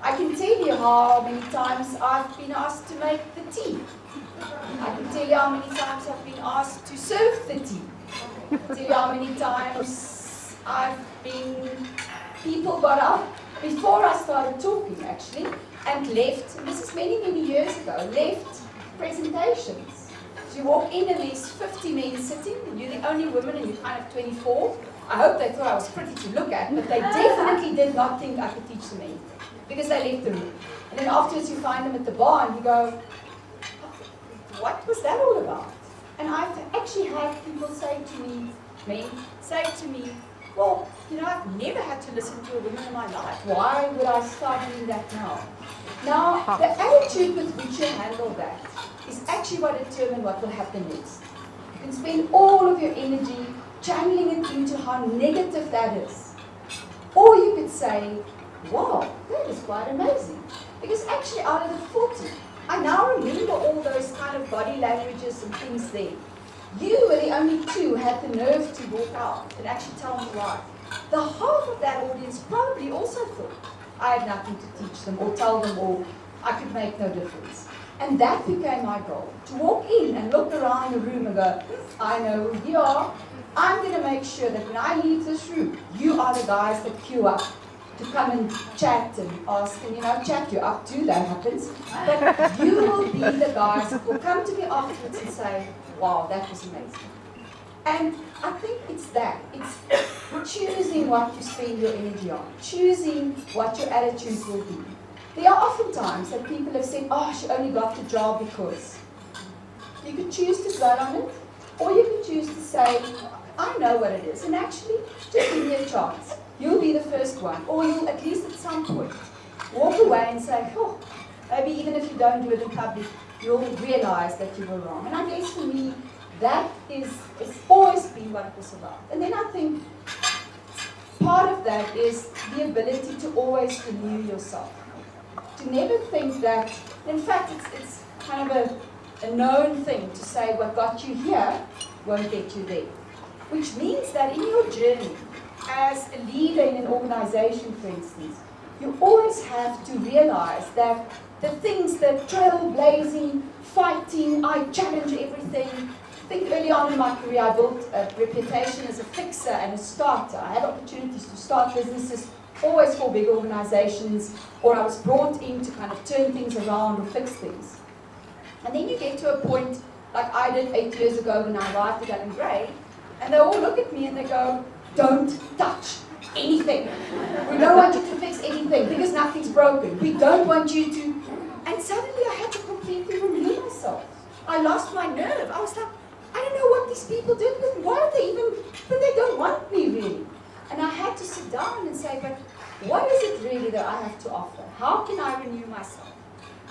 I can tell you how many times I've been asked to make the tea. I can tell you how many times I've been asked to serve the tea. I can tell you how many times people got up before I started talking actually, and left, and this is many, many years ago, left presentations. So you walk in and there's 50 men sitting, and you're the only woman and you're kind of 24. I hope they thought I was pretty to look at, but they definitely did not think I could teach them anything, because they left the room. And then afterwards you find them at the bar and you go, what was that all about? And I've actually had people say to me, well, you know, I've never had to listen to a woman in my life. Why would I start doing that now? Now, the attitude with which you handle that is actually what determines what will happen next. You can spend all of your energy channeling it into how negative that is. Or you could say, wow, that is quite amazing. Because actually out of the 40, I now remember all those kind of body languages and things there. You were the only two who had the nerve to walk out and actually tell me why. The half of that audience probably also thought I had nothing to teach them or tell them, or I could make no difference. And that became my goal, to walk in and look around the room and go, I know who you are. I'm going to make sure that when I leave this room, you are the guys that queue up to come and chat and ask, and chat you up too, that happens. But you will be the guys that will come to me afterwards and say, wow, that was amazing. And I think it's that. It's choosing what you spend your energy on, choosing what your attitude will be. There are often times that people have said, oh, she only got the job because. You could choose to dwell on it, or you could choose to say, I know what it is, and actually, just give me a chance. You'll be the first one, or you'll at least at some point walk away and say, oh, maybe even if you don't do it in public, you'll realize that you were wrong. And I guess for me, that it's always been what it was about. And then I think part of that is the ability to always renew yourself. To never think that, in fact, it's kind of a known thing to say what got you here won't get you there. Which means that in your journey, as a leader in an organization, for instance, you always have to realize that the things, the trailblazing, fighting, I challenge everything. I think early on in my career, I built a reputation as a fixer and a starter. I had opportunities to start businesses, always for big organizations, or I was brought in to kind of turn things around or fix things. And then you get to a point, like I did 8 years ago when I arrived at Allan Grey, and they all look at me and they go, don't touch anything. We don't want you to fix anything because nothing's broken. We don't want you to. And suddenly I had to completely remove myself. I lost my nerve. I was like, I don't know what these people did, but why are they even, but they don't want me really. And I had to sit down and say, but what is it really that I have to offer? How can I renew myself?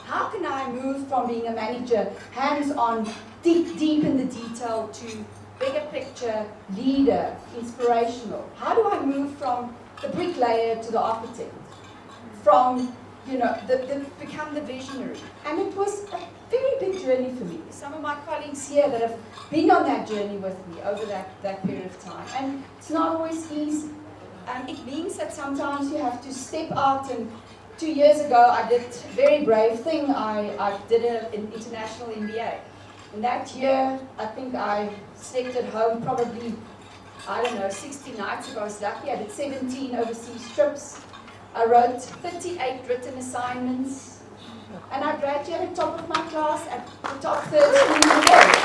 How can I move from being a manager, hands-on, deep in the detail, to bigger picture, leader, inspirational? How do I move from the bricklayer to the architect? From, become the visionary? And it was a very big journey for me. Some of my colleagues here that have been on that journey with me over that period of time. And it's not always easy. It means that sometimes you have to step out. And 2 years ago, I did a very brave thing. I did an international MBA. And that year, I think I slept at home probably, 60 nights if I was lucky. I did 17 overseas trips. I wrote 38 written assignments. And I graduated top of my class at the top 13 in the world.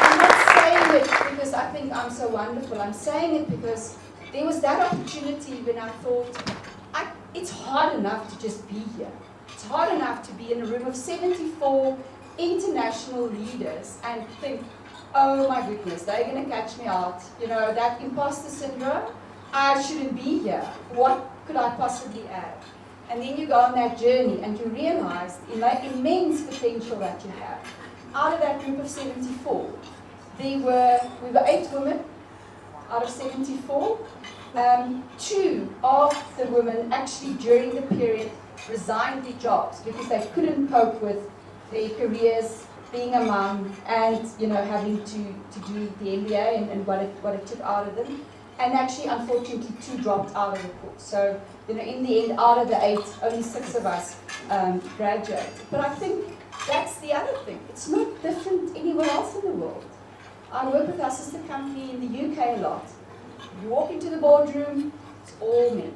I'm not saying it because I think I'm so wonderful. I'm saying it because there was that opportunity when I thought, it's hard enough to just be here. It's hard enough to be in a room of 74 international leaders and think, oh my goodness, they're going to catch me out. That imposter syndrome, I shouldn't be here. What could I possibly add? And then you go on that journey and you realize the immense potential that you have. Out of that group of 74, we were 8 women out of 74. 2 of the women actually during the period resigned their jobs because they couldn't cope with their careers, being a mum, and having to do the MBA and what it took out of them. And actually, unfortunately, 2 dropped out of the course. So, in the end, out of the 8, only 6 of us graduated. But I think that's the other thing. It's not different anywhere else in the world. I work with our sister company in the UK a lot. You walk into the boardroom, it's all men.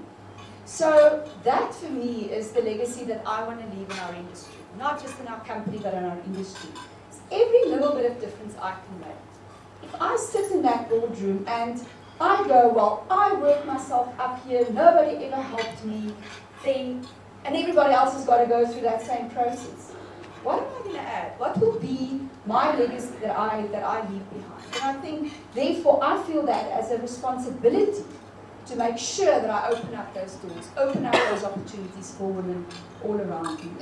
So that for me is the legacy that I want to leave in our industry. Not just in our company, but in our industry. It's every little bit of difference I can make. If I sit in that boardroom and I go, well, I worked myself up here, nobody ever helped me, then, and everybody else has got to go through that same process. What am I going to add? What will be my legacy that I leave behind? And I think, therefore, I feel that as a responsibility to make sure that I open up those doors, open up those opportunities for women all around me.